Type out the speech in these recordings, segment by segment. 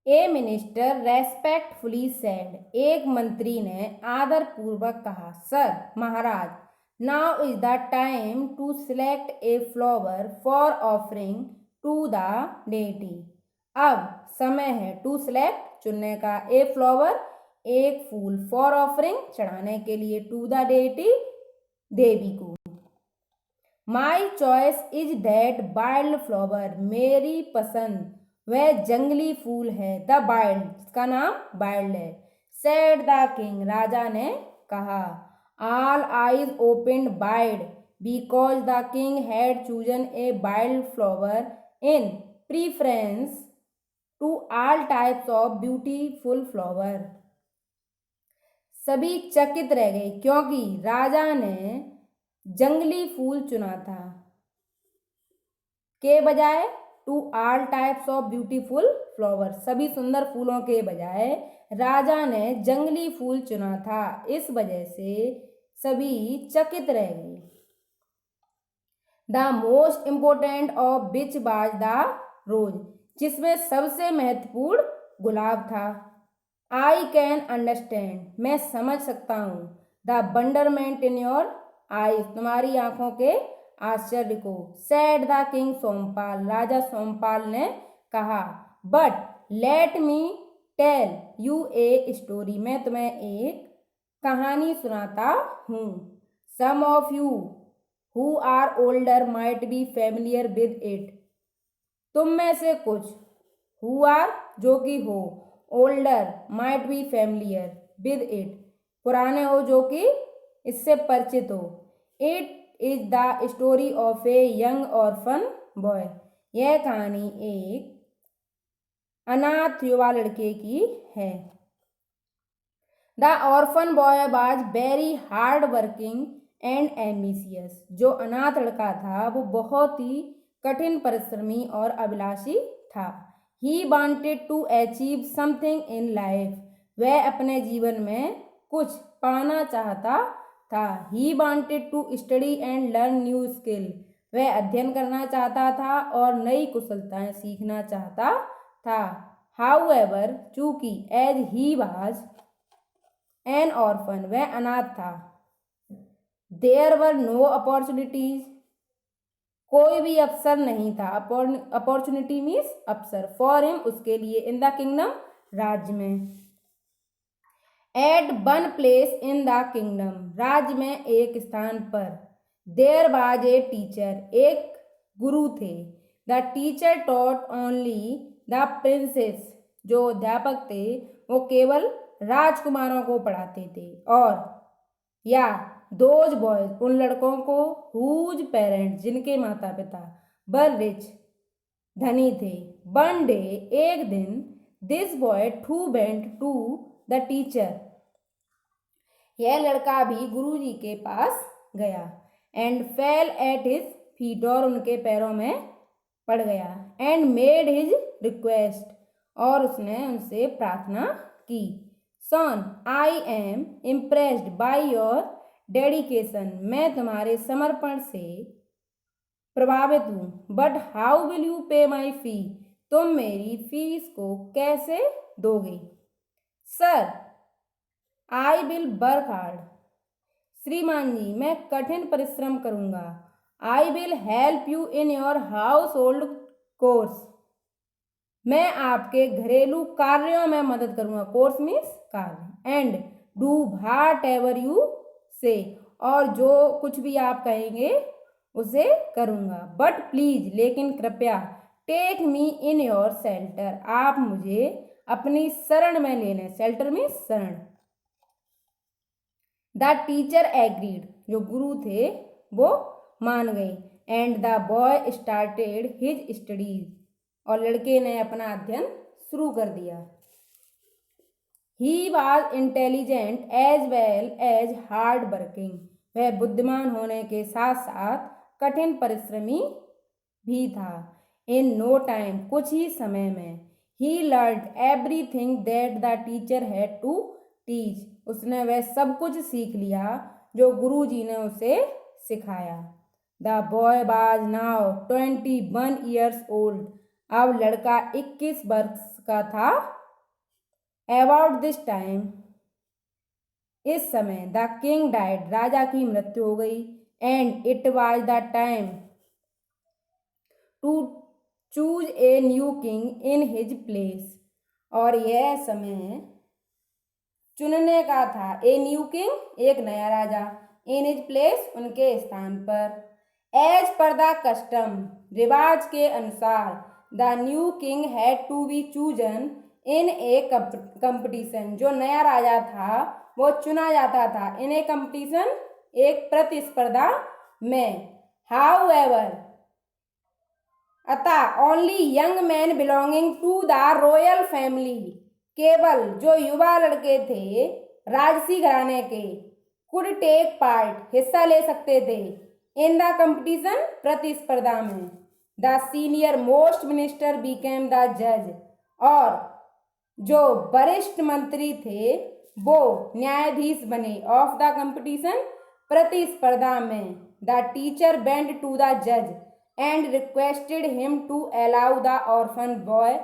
ए minister respectfully said, एक मंत्री ने आदरपूर्वक कहा, sir Maharaj, now is the time to select a flower for offering to the deity. अब समय है टू सिलेक्ट चुनने का, ए फ्लावर एक फूल, फॉर ऑफरिंग चढ़ाने के लिए, टू द डेटी देवी को। My choice is that wild flower, मेरी पसंद वह जंगली फूल है, द वाइल्ड जिसका नाम वाइल्ड है। सेड द किंग, राजा ने कहा। All eyes open wide because the king had chosen a wild flower in preference to all types of beautiful flower. सभी चकित रह गए क्योंकि राजा ने जंगली फूल चुना था के बजाय to all types of beautiful flower, सभी सुंदर फूलों के बजाय राजा ने जंगली फूल चुना था। इस वजह से सभी चकित रह गए। The most important of which was the rose, जिसमें सबसे महत्वपूर्ण गुलाब था। आई कैन अंडरस्टैंड, मैं समझ सकता हूँ। The wonderment in your eyes, तुम्हारी आंखों के आश्चर्य को। सेड द किंग सोमपाल, राजा सोमपाल ने कहा। But let me tell you a story, मैं तुम्हें एक कहानी सुनाता हूँ। Some of you who are older might be familiar with it, तुम में से कुछ हु आर जो कि हो, older might be familiar with it पुराने हो, जो कि इससे परिचित हो। It is the story of a young orphan boy, यह कहानी एक अनाथ युवा लड़के की है। The orphan boy was very hard working and ambitious, जो अनाथ लड़का था वो बहुत ही कठिन परिश्रमी और अभिलाषी था। He wanted to achieve something in life, वह अपने जीवन में कुछ पाना चाहता था। He wanted to study and learn new skill, वह अध्ययन करना चाहता था और नई कुशलताएं सीखना चाहता था। हाउएवर, चूंकि as he was an orphan, वह अनाथ था। देयर वर नो अपॉर्चुनिटीज, कोई भी अवसर नहीं था। अपॉर्चुनिटी मीन्स अवसर, फॉर हिम उसके लिए, इन द किंगडम राज्य में। At one place in the kingdom, राज्य में एक स्थान पर। देयर वाज ए टीचर, एक गुरु थे। The teacher taught only the princess, जो अध्यापक थे वो केवल राजकुमारों को पढ़ाते थे। और या दोज बॉयज, उन लड़कों को, हुज पेरेंट्स, जिनके माता पिता वर रिच, धनी थे। वन डे, एक दिन, this boy too went to the teacher, यह लड़का भी गुरुजी के पास गया। And fell at his feet, और उनके पैरों में पड़ गया। एंड मेड हिज रिक्वेस्ट, और उसने उनसे प्रार्थना की। Son, I am impressed by your dedication, मैं तुम्हारे समर्पण से प्रभावित हूँ। बट हाउ विल यू पे माई फी, तुम मेरी फीस को कैसे दोगे। Sir, I will work hard, श्रीमान जी मैं कठिन परिश्रम करूँगा। I will help you in your house hold course, मैं आपके घरेलू कार्यों में मदद करूँगा। कोर्स मीन्स कार्य। And do what ever you से, और जो कुछ भी आप कहेंगे उसे करूँगा। बट प्लीज, लेकिन कृपया, take me in your shelter, आप मुझे अपनी शरण में ले लें। शेल्टर मीन्स शरण। द टीचर एग्रीड, जो गुरु थे वो मान गए। And the boy started his studies, और लड़के ने अपना अध्ययन शुरू कर दिया। He was intelligent as well as hard working, वह बुद्धिमान होने के साथ साथ कठिन परिश्रमी भी था। इन नो टाइम, कुछ ही समय में, he learn everything that the teacher had to teach, उसने वह सब कुछ सीख लिया जो गुरुजी ने उसे सिखाया। The boy was now 21 years old, अब लड़का 21 वर्ष का था। अबाउट दिस टाइम, इस समय, द किंग डाइड, राजा की मृत्यु हो गई। And it was the time to choose a new king in his place, और यह समय चुनने का था। ए न्यू किंग, एक नया राजा। इन हिज प्लेस, उनके स्थान पर। एज पर द कस्टम, रिवाज के अनुसार, the new king had to be chosen in a competition, जो नया राजा था वो चुना जाता था इन ए कंपटीशन, एक प्रतिस्पर्धा में। हाउ एवर, अतः only young man belonging to the royal family, केवल जो युवा लड़के थे राजसी घराने के, कुड टेक पार्ट, हिस्सा ले सकते थे, इन द कंपटीशन, प्रतिस्पर्धा में। The senior most minister became the जज, और जो वरिष्ठ मंत्री थे वो न्यायाधीश बने, ऑफ द कंपटीशन, प्रतिस्पर्धा में। The teacher went to the जज and requested him to allow the orphan boy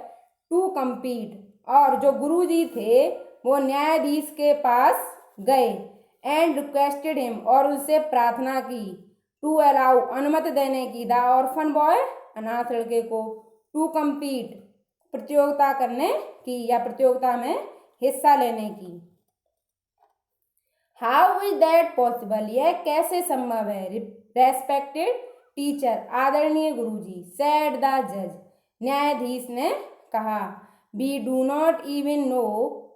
to compete, और जो गुरुजी थे वो न्यायाधीश के पास गए, एंड रिक्वेस्टेड हिम, और उससे प्रार्थना की, टू अलाउ, अनुमति देने की, द ऑर्फन बॉय, अनाथ लड़के को, टू कम्पीट, प्रतियोगिता करने की या प्रतियोगिता में हिस्सा लेने की। हाउ इज दैट पॉसिबल, यह कैसे संभव है। रेस्पेक्टेड टीचर, आदरणीय गुरुजी, सेड द जज, न्यायाधीश ने कहा। We do not even know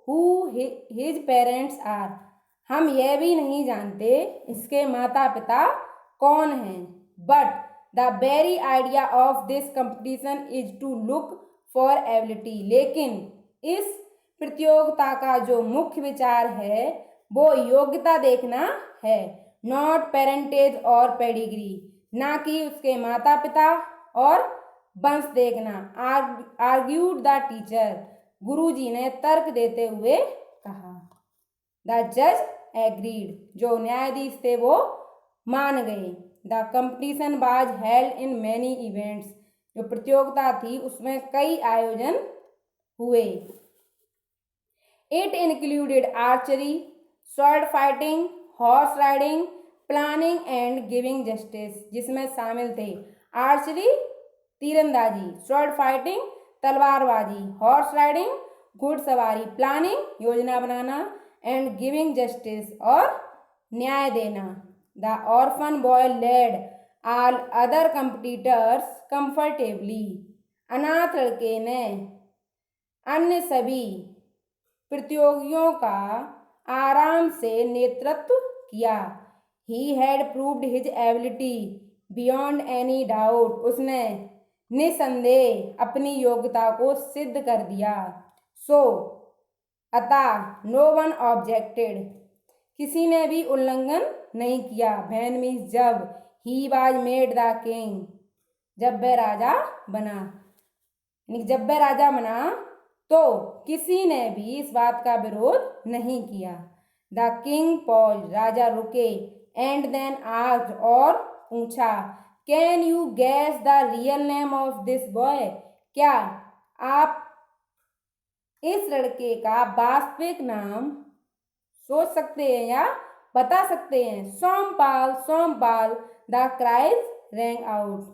who his parents are, हम यह भी नहीं जानते इसके माता पिता कौन हैं। But the very idea of this competition is to look for ability, लेकिन इस प्रतियोगिता का जो मुख्य विचार है वो योग्यता देखना है। नॉट पेरेंटेज और पेडिग्री, ना कि उसके माता पिता और वंश देखना। आर्ग्यूड द टीचर, गुरुजी ने तर्क देते हुए कहा। द जज एग्रीड, जो न्यायाधीश थे वो मान गए। द कंपटीशन वाज हेल्ड इन मैनी इवेंट्स, जो प्रतियोगिता थी उसमें कई आयोजन हुए। It included archery, sword fighting, horse riding, planning and giving justice, जिसमें शामिल थे आर्चरी, तीरंदाजी, स्वॉर्ड फाइटिंग, तलवारबाजी, हॉर्स राइडिंग, घुड़सवारी, प्लानिंग, योजना बनाना, एंड गिविंग जस्टिस, और न्याय देना। The orphan boy led all other competitors comfortably, अनाथ लड़के ने अन्य सभी प्रतियोगियों का आराम से नेतृत्व किया। He had proved his ability beyond any doubt, उसने निसंदेह अपनी योग्यता को सिद्ध कर दिया। सो, अतः नो वन ऑब्जेक्टेड, किसी ने भी उल्लंघन नहीं किया। वैन मीन्स जब, he was made the king, जब वह राजा बना, जब वह राजा बना तो किसी ने भी इस बात का विरोध नहीं किया। द किंग पॉज, राजा रुके, एंड देन आस्क्ड, और पूछा, can you gas the real name of this boy, क्या आप इस लड़के का वास्तविक नाम सोच सकते हैं या बता सकते हैं। Sompal, Sompal, the cries rang out,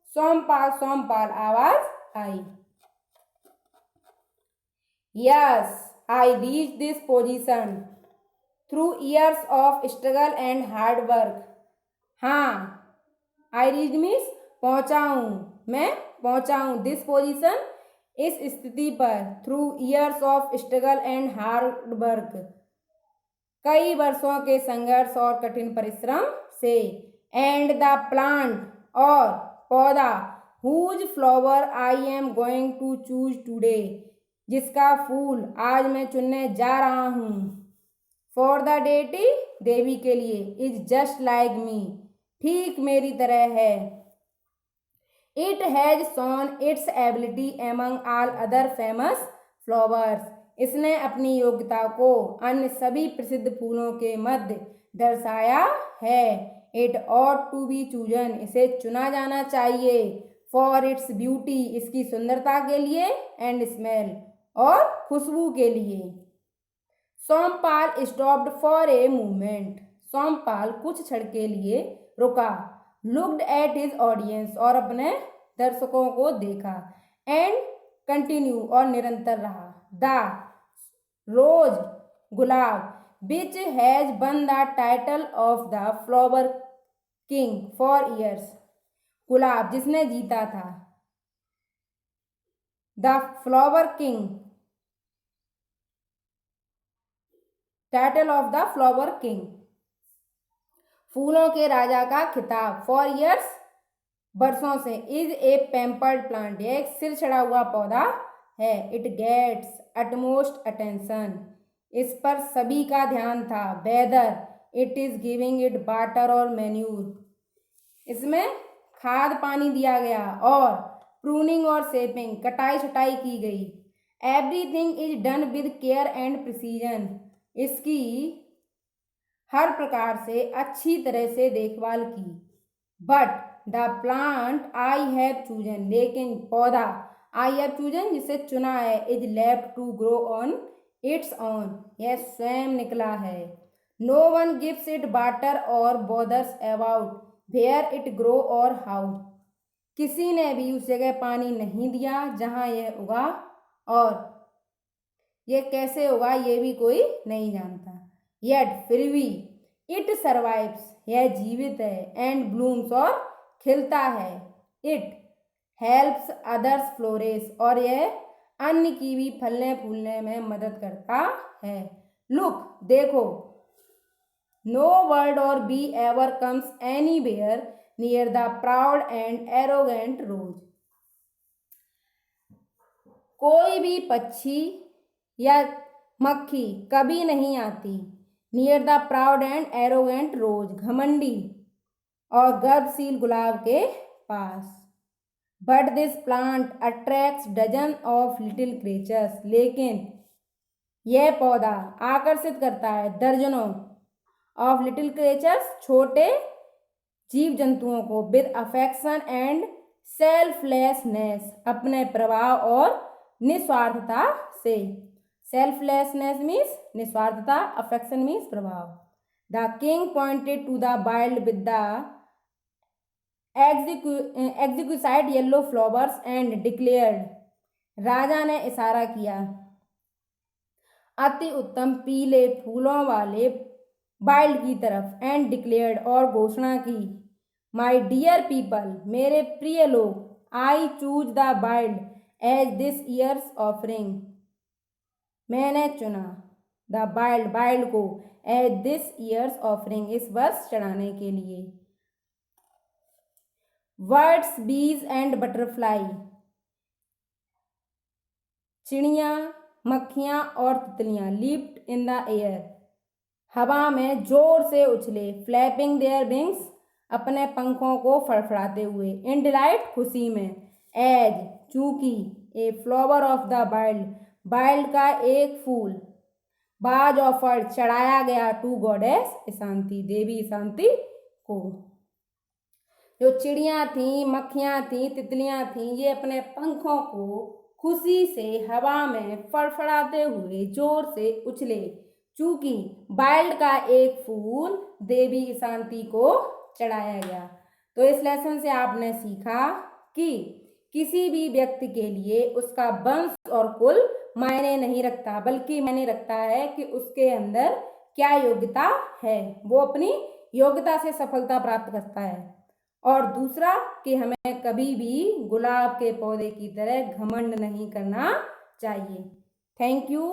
Sompal, Sompal, आवाज आई। Yes, I reach this position through years of struggle and hard work, हाँ, आई रीच मीन्स पहुँचा हूँ, मैं पहुँचा हूँ, दिस पोजीशन, इस स्थिति पर, through years of struggle and hard work, कई वर्षों के संघर्ष और कठिन परिश्रम से, एंड द प्लांट, और पौधा, whose flower I am going to choose today, जिसका फूल आज मैं चुनने जा रहा हूँ, फॉर द डेटी, देवी के लिए, इज जस्ट लाइक मी, ठीक मेरी तरह है। It has shown its ability among all other famous flowers, इसने अपनी योग्यता को अन्य सभी प्रसिद्ध फूलों के मध्य दर्शाया है। It ought to be chosen, इसे चुना जाना चाहिए। फॉर इट्स ब्यूटी, इसकी सुंदरता के लिए, एंड स्मेल, और खुशबू के लिए। Sompal stopped for a moment, Sompal कुछ क्षण के लिए रुका। लुक्ड एट हिज ऑडियंस, और अपने दर्शकों को देखा। एंड कंटिन्यू, और निरंतर रहा। द रोज, गुलाब, which has won the title of the flower king for years, गुलाब जिसने जीता था the flower king, title of the flower king, फूलों के राजा का खिताब, फॉर ईयर्स, बरसों से, इज ए पेम्पर्ड प्लांट, यह एक सिर चढ़ा हुआ पौधा है। इट गेट्स अटमोस्ट अटेंशन, इस पर सभी का ध्यान था। Whether it is giving it water और मैन्यूर, इसमें खाद पानी दिया गया, और प्रूनिंग और शेपिंग, कटाई छटाई की गई। Everything is done with care and precision, इसकी हर प्रकार से अच्छी तरह से देखभाल की। But the plant I have chosen, लेकिन पौधा आई हैव चूजन जिसे चुना है, is left to grow on its own, यह स्वयं निकला है। No one gives it water और bothers about where it grow और हाउ, किसी ने भी उस जगह पानी नहीं दिया जहाँ यह उगा, और यह कैसे उगा ये भी कोई नहीं जानता। येट फिर भी, इट सर्वाइव्स, यह जीवित है, एंड ब्लूम्स, और खिलता है। इट हेल्प्स अदर्स फ्लोरिश, और यह अन्य की भी फलने फूलने में मदद करता है। लुक, देखो, no bird or bee ever comes anywhere near the proud and arrogant rose, कोई भी पक्षी या मक्खी कभी नहीं आती near the proud and arrogant rose, घमंडी और गर्वशील गुलाब के पास। But this plant attracts dozen of little creatures, लेकिन यह पौधा आकर्षित करता है दर्जनों ऑफ लिटिल क्रिएचर्स, छोटे जीव जंतुओं को, विद अफेक्शन एंड सेल्फलेसनेस, अपने प्रभाव और निस्वार्थता से। सेल्फलेसनेस मीन्स निस्वार्थता, अफेक्शन मीन्स प्रभाव। The king pointed to the wild with the exquisite yellow flowers and declared, राजा ने इशारा किया अति उत्तम पीले फूलों वाले वाइल्ड की तरफ, एंड डिक्लेयर्ड, और घोषणा की, माई डियर पीपल, मेरे प्रिय लोग, I choose the wild as this year's offering, मैंने चुना द वाइल्ड, वाइल्ड को, एज दिस ईयर्स ऑफरिंग, इस वर्ष चढ़ाने के लिए। वर्ड्स, बीज एंड बटरफ्लाई, चिड़ियाँ, मक्खियाँ और तितलियाँ, लिफ्ट इन द एयर, हवा में जोर से उछले, फ्लैपिंग देयर विंग्स, अपने पंखों को फड़फड़ाते हुए, इन डिलाइट, खुशी में, एज, चूंकि, a flower of the wild, wild का एक फूल, बाज ऑफर्ड, चढ़ाया गया, टू गॉडेस शांति, देवी शांति को। जो चिड़ियाँ थीं, मक्खियाँ थीं, तितलियाँ थीं, ये अपने पंखों को खुशी से हवा में फड़फड़ाते हुए जोर से उछले, चूंकि वाइल्ड का एक फूल देवी शांति को चढ़ाया गया। तो इस लेसन से आपने सीखा कि किसी भी व्यक्ति के लिए उसका वंश और कुल मायने नहीं रखता, बल्कि मायने रखता है कि उसके अंदर क्या योग्यता है, वो अपनी योग्यता से सफलता प्राप्त करता है। और दूसरा कि हमें कभी भी गुलाब के पौधे की तरह घमंड नहीं करना चाहिए। Thank you.